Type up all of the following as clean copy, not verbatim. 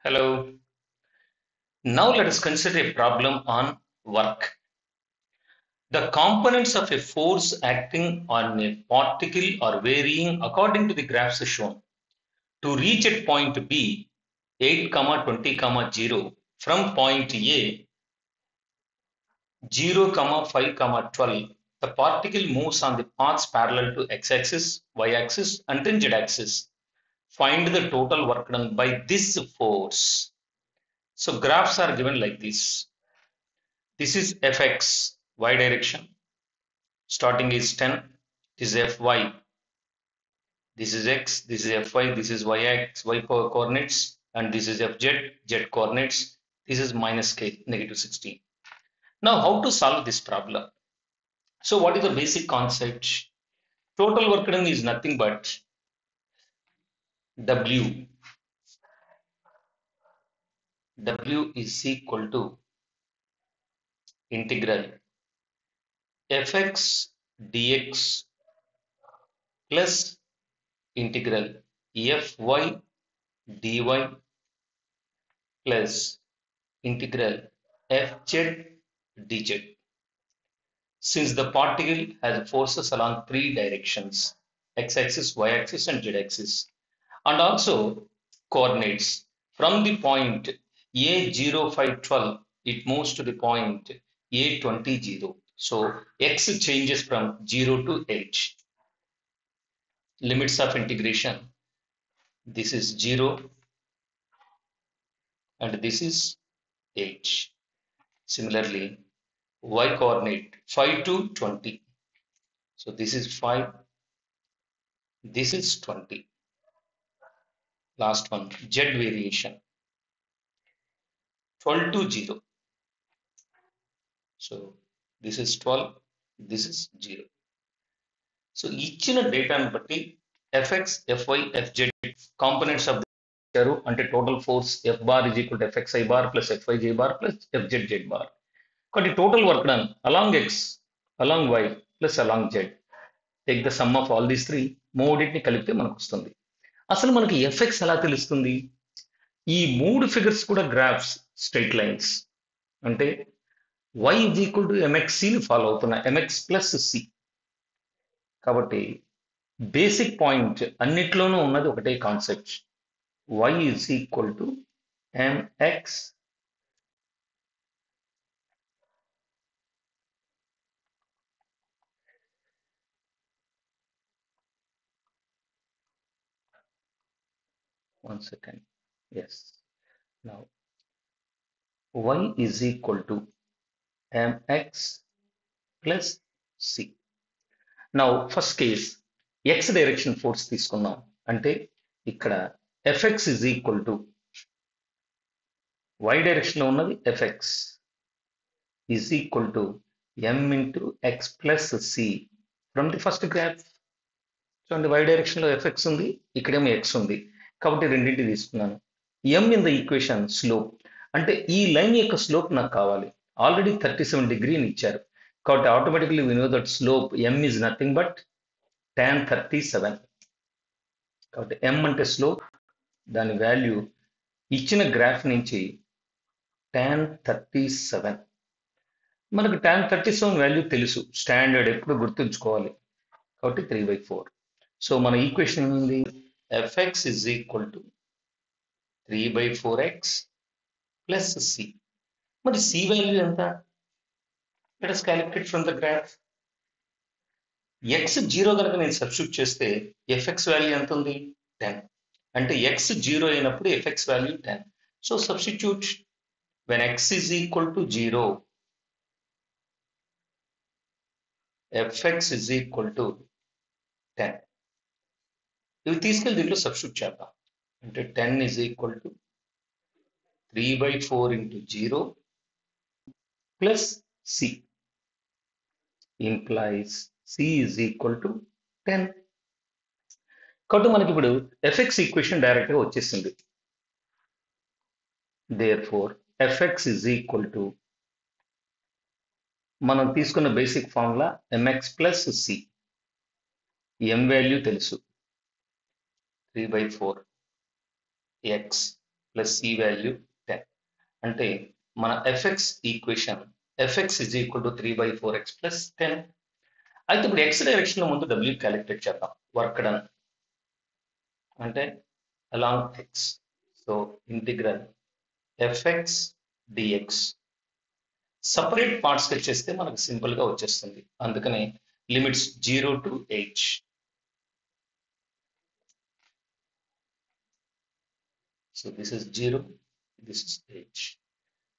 Hello. Now let us consider a problem on work. The components of a force acting on a particle are varying according to the graphs shown. To reach at point B, 8, 20, 0, from point A, 0, 5, 12, the particle moves on the paths parallel to x-axis, y-axis, and then z-axis. Find the total work done by this force. So graphs are given like this. This is Fx, y direction. Starting is 10. This is Fy. This is x. This is Fy. This is yx, y coordinates. And this is Fz, z coordinates. This is minus k, negative 16. Now, how to solve this problem? So, what is the basic concept? Total work done is nothing but W. W is equal to integral Fx dx plus integral Fy dy plus integral Fz dz. Since the particle has forces along three directions, x-axis, y-axis and z-axis, and also coordinates, from the point A0512, it moves to the point A20. So x changes from 0 to h. Limits of integration, this is 0 and this is h. Similarly, y coordinate 5 to 20. So this is 5, this is 20. Last one, z variation 12 to 0. So this is 12, this is 0. So each data batti fx, fy, fz components of the and total force f bar is equal to fxi bar plus fyj bar plus fzz bar. But the total work done along x, along y plus along z. Take the sum of all these three, మూడింటిని కలిపితే మనకు వస్తుంది. అసలు మనకి effects ఎలా తెలుస్తుంది? ఈ మూడు ఫిగర్స్ కూడా గ్రాఫ్స్ స్ట్రైట్ లైన్స్ అంటే y is equal to mxc ని ఫాలో అవుతున్నా, mx ప్లస్ c. కాబట్టి బేసిక్ పాయింట్ అన్నిట్లోనూ ఉన్నది ఒకటే concept, y is equal to mx one second, yes, now y is equal to mx plus c. Now first case x direction force తీసుకున్నాం అంటే ఇక్కడ fx is equal to y direction లో ఉన్నది fx is equal to m into x plus c from the first graph. చూడండి y direction లో fx ఉంది, ఇక్కడేమో x ఉంది కాబట్టి రెండింటి తీసుకున్నాను. m in the equation slope అంటే ఈ లైన్ యొక్క స్లోప్ నాకు కావాలి. ఆల్రెడీ 37 డిగ్రీని ఇచ్చారు కాబట్టి automatically we know that slope m is nothing but tan 37. కాబట్టి m అంటే స్లోప్, దాని వాల్యూ ఇచ్చిన గ్రాఫ్ నుంచి tan 37. మనకు tan 37 వాల్యూ తెలుసు, స్టాండర్డ్ ఎప్పుడు గుర్తుంచుకోవాలి కాబట్టి 3/4. సో మన ఈక్వేషన్ ఏముంది, fx is equal to 3/4x plus c. మరి c వాల్యూ ఎంత? Let us calculate from the graph. x 0 కనుక నేను సబ్స్టిట్యూట్ చేస్తే fx వాల్యూ ఎంత ఉంది, 10. అంటే x 0 అయినప్పుడు fx value 10. So substitute when x is equal to 0, fx is equal to 10. ఇవి తీసుకెళ్ళి దీంట్లో సబ్స్టిట్యూట్ చేద్దాం. అంటే 10 is equal to 3/4 into 0 plus c implies c is equal to 10. కాబట్టి మనకి ఇప్పుడు fx ఈక్వేషన్ డైరెక్ట్ గా వచ్చేసింది. therefore fx is equal to మనం తీసుకున్న basic formula mx plus c. m value తెలుసు 3/4 x ప్లస్ సి వాల్యూ 10. అంటే మన f x equation f x is equal to 3/4x plus 10. అయితే ఇప్పుడు ఎక్స్ డైరెక్షన్ లో ముందు డబ్ల్యూ క్యాలిక్యులేట్ చేద్దాం. వర్క్ డన్ అంటే along x. So integral f x d x separate parts చేస్తే మనకు సింపుల్ గా వచ్చేస్తుంది. అందుకని limits 0 to h. So this is 0, this is h.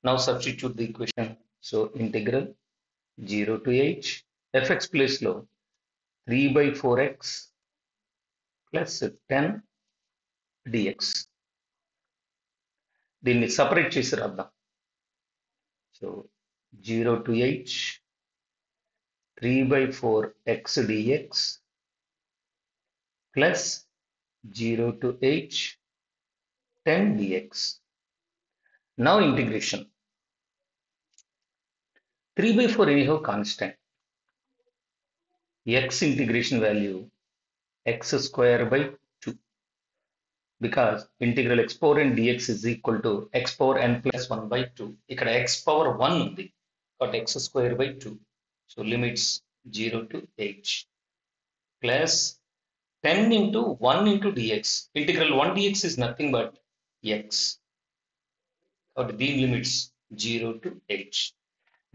Now substitute the equation. So integral 0 to h fx place లో 3/4x plus 10 dx. దీన్ని separate చేసి రాద్దాం. So 0 to h 3/4x dx plus 0 to h 10 dx. Now integration. 3/4 anyhow constant. X integration value x square by 2 because integral x power n dx is equal to x power n plus 1 by 2. ఇక్కడ x power 1 ఉంది కాబట్టి x square by 2. So limits 0 to h plus 10 into 1 into dx. Integral 1 dx is nothing but x. కాబట్టి దీని limits 0 to h.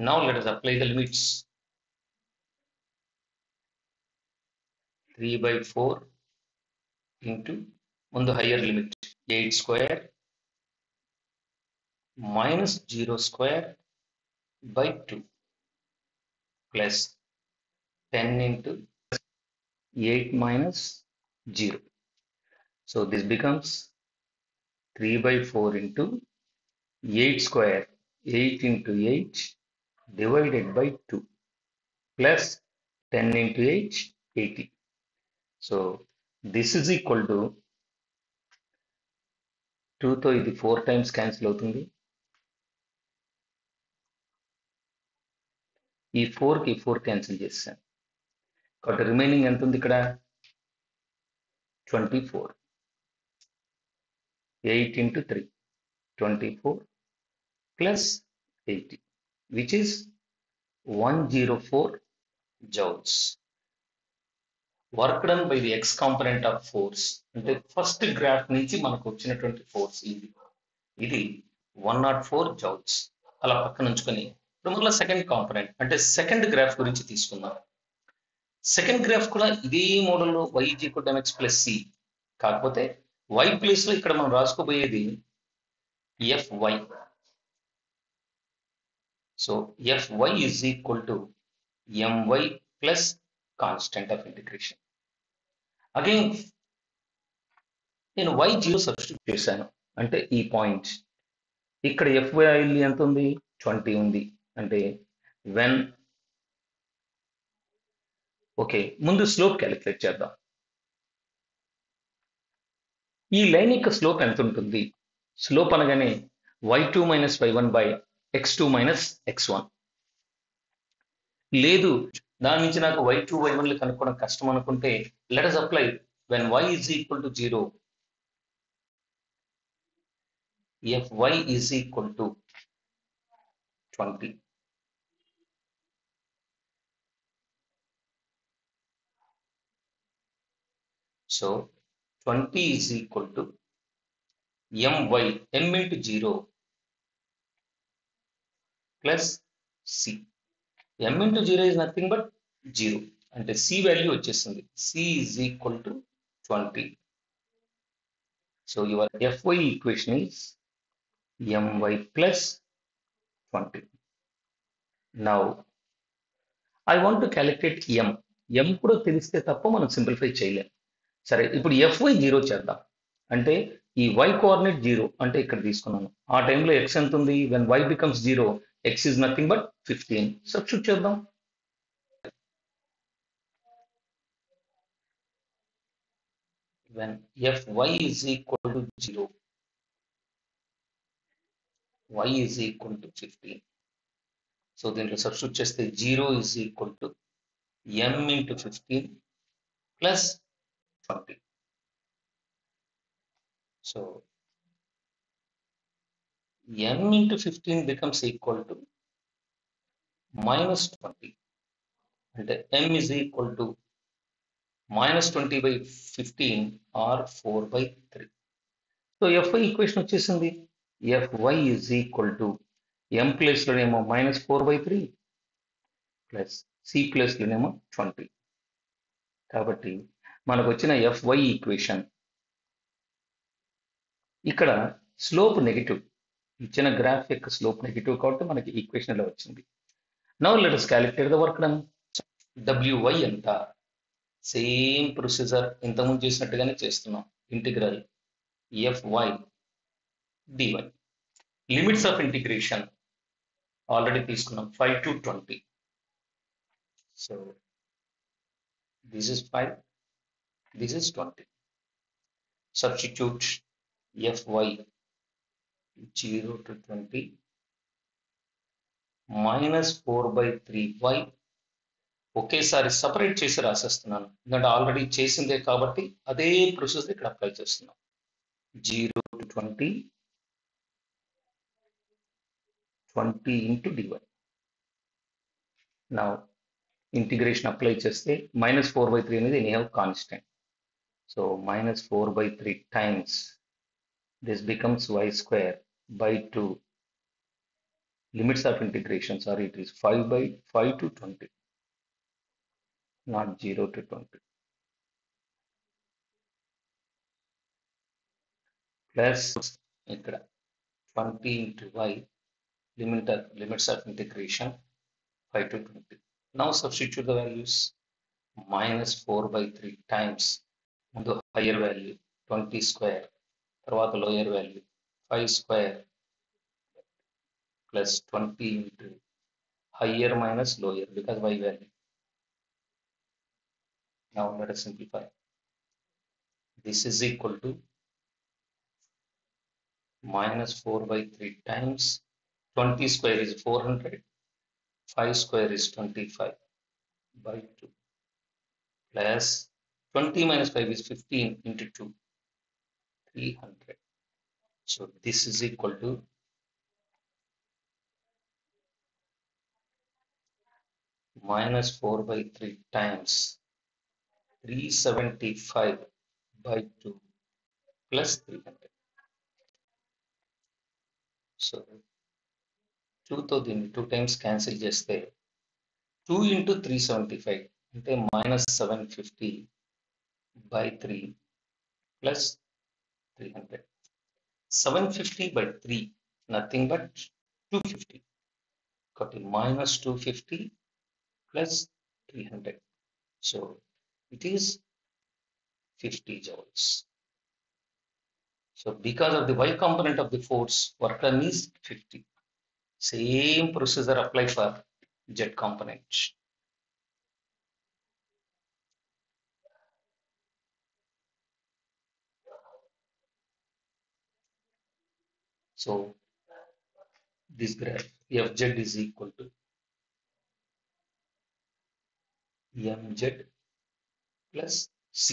Now let us apply the limits. 3/4 into on the higher limit 8 square minus 0 square by 2 plus 10 into 8 minus 0. So this becomes 3/4 into 8 square, 8 into 8 divided by 2 plus 10 into 8, 80. So this is equal to 2 తో ఇది 4 times cancel అవుతుంది. ఈ 4 కి 4 cancel చేస్తాను కాబట్టి remaining ఎంత ఉంది ఇక్కడ 24. 8 into 3 24 plus 80 which is 104 joules. Work done by the x component of force. అంటే ఫస్ట్ గ్రాఫ్ నుంచి మనకు వచ్చినటువంటి ఫోర్స్ ఇది 104 joules. అలా పక్కన ఉంచుకొని ఇప్పుడు మళ్ళీ సెకండ్ కాంపోనెంట్ అంటే సెకండ్ గ్రాఫ్ గురించి తీసుకుందాం. సెకండ్ గ్రాఫ్ కూడా ఇదే మోడల్లో y = mx plus c కాకపోతే y ప్లేస్ లో ఇక్కడ మనం రాసుకోబోయేది fy. So fy is equal to my plus constant of integration. Again నేను y0 సబ్స్టిట్యూట్ చేశాను అంటే ఈ పాయింట్ ఇక్కడ fy ఎంత ఉంది 20 ఉంది అంటే వెన్ ఓకే ముందు స్లోప్ క్యాలిక్యులేట్ చేద్దాం. ఈ లైన్ యొక్క స్లోప్ ఎంత ఉంటుంది? స్లోప్ అనగానే y2 minus y1 by x2 minus x1. లేదు దాని నుంచి నాకు y2 y1 కనుక్కోవడం కష్టం అనుకుంటే let us apply when y is equal to 0 fy is equal to 20. So 20 is equal to my m into 0 plus c. m into 0 is nothing but 0 అంటే c value వచ్చేస్తుంది. c is equal to 20. So your fy equation is my plus 20. Now I want to calculate m కూడా తెలిస్తే తప్ప మనం simplify చేయలేం. సరే ఇప్పుడు fy 0 చేద్దాం. అంటే ఈ y కోఆర్డినేట్ 0 అంటే ఇక్కడ తీసుకున్నాను. ఆ టైంలో x ఎంత ఉంది? when y becomes 0 x is nothing but 15. Substitute చేద్దాం. When fy is equal to 0 y is equal to 15. So దీంట్లో సబ్స్టిట్యూట్ చేస్తే 0 is equal to m into 15 plus 20. So m into 15 becomes equal to minus 20. అంటే m is equal to minus 20 by 15 or 4 by 3. So fy equation వచ్చేసింది. fy is equal to m place లోనేమో minus 4 by 3 plus c place లోనేమో 20. కాబట్టి మనకు వచ్చిన fy equation ఇక్కడ slope negative, ఇచ్చిన graph యొక్క స్లోప్ నెగిటివ్ కాబట్టి మనకి ఈక్వేషన్ ఇలా వచ్చింది. Now let us calculate the work done. wy ఎంత, సేమ్ ప్రొసీజర్ ఇంతకుముందు చేసినట్టుగానే చేస్తున్నాం. Integral fy dy. Limits of integration already తీసుకున్నాం 5 to 20. So this is 5, this is 20. Substitute fy 0 to 20 minus 4 by 3y. ఒకేసారి సపరేట్ చేసి రాసేస్తున్నాను, ఎందుకంటే ఆల్రెడీ చేసిందే కాబట్టి అదే ప్రొసెస్ ఇక్కడ అప్లై చేస్తున్నాం. 0 to 20 into dy. నా ఇంటిగ్రేషన్ అప్లై చేస్తే minus 4 by 3 అనేది anyhow constant. So minus 4 by 3 times this becomes y square by 2. Limits of integration, sorry, it is 5 by 5 to 20, not 0 to 20. Plus ఇక్కడ 20 into y, limits of integration 5 to 20. Now substitute the values. Minus 4 by 3 times ముందు higher value 20 square, తర్వాత lower value 5 square plus 20 into higher minus lower because y value. Now let us simplify. This is equal to minus 4 by 3 times 20 square is 400, 5 square is 25 by 2 plus 20 minus 5 is 15 into 2, 300. So this is equal to minus 4 by 3 times 375 by 2 plus 300. So 2 తో దీన్ని 2 times cancel చేస్తే 2 into 375 అంటే minus 750 by 3 plus 300. 750 by 3 nothing but 250. కాబట్టి minus 250 plus 300. So it is 50 joules. So because of the y component of the force, work done is 50. Same procedure apply for z component. So this graph fz is equal to mz plus c.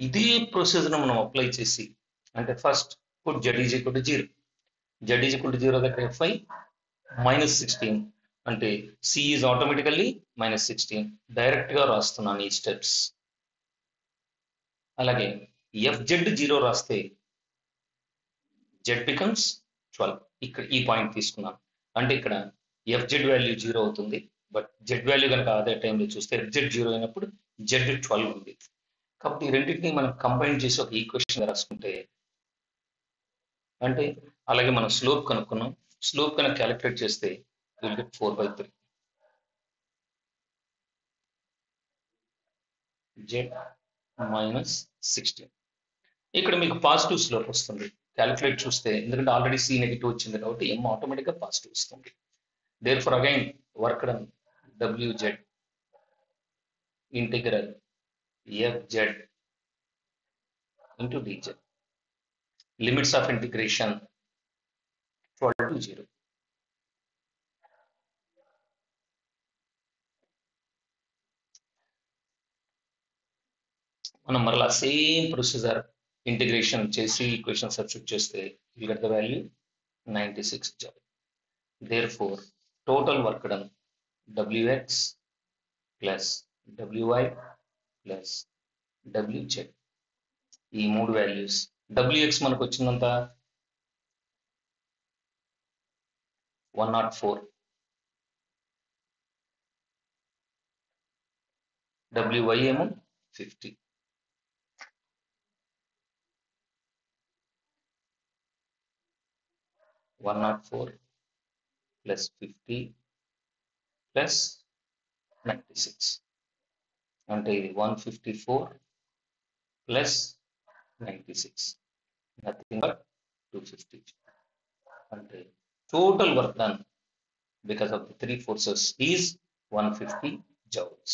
ఇదే procedure మనం apply చేసి, అంటే first put z is equal to 0. z is equal to 0 దగ్గర fy minus 16 అంటే c is automatically minus 16. Direct గా రాస్తున్నాను ఈ steps. అలాగే fz 0 రాస్తే z becomes 12. ఇక్కడ ఈ పాయింట్ తీసుకున్నాను, అంటే ఇక్కడ fz వాల్యూ 0 అవుతుంది. బట్ z వాల్యూ కనుక అదే టైంలో చూస్తే fz 0 అయినప్పుడు z 12 ఉంది. కాబట్టి ఈ రెండింటిని మనం కంబైన్ చేసి ఒక ఈక్వేషన్ రాసుకుంటే, అంటే అలాగే మనం స్లోప్ కనుక్కున్నాం, స్లోప్ కనుక క్యాలిక్యులేట్ చేస్తే will get 4 by 3 z minus 16. ఇక్కడ మీకు పాజిటివ్ స్లోప్ వస్తుంది క్యాలిక్యులేట్ చూస్తే, ఎందుకంటే ఆల్రెడీ సి నెగిటివ్ వచ్చింది కాబట్టి m ఆటోమేటిక్ గా పాజిటివ్ వస్తుంది. Therefore again work done wz ఇంటిగ్రల్ fz into dz. Limits of integration 12 to 0. మనం మరలా సేమ్ ప్రొసీజర్ ఇంటిగ్రేషన్ చేసి ఈక్వేషన్ సబ్స్టిట్యూట్ చేస్తే you get the value 96 joule. Therefore, total work done Wx plus Wy plus Wz. ఈ మూడు values Wx మనకు వచ్చిందంత 104, Wy ఏమో 50. One not 4 plus 50 plus 96 అంటే ఇది 154 plus 96, nothing but 250. అంటే total work done because of the three forces is 150 joules.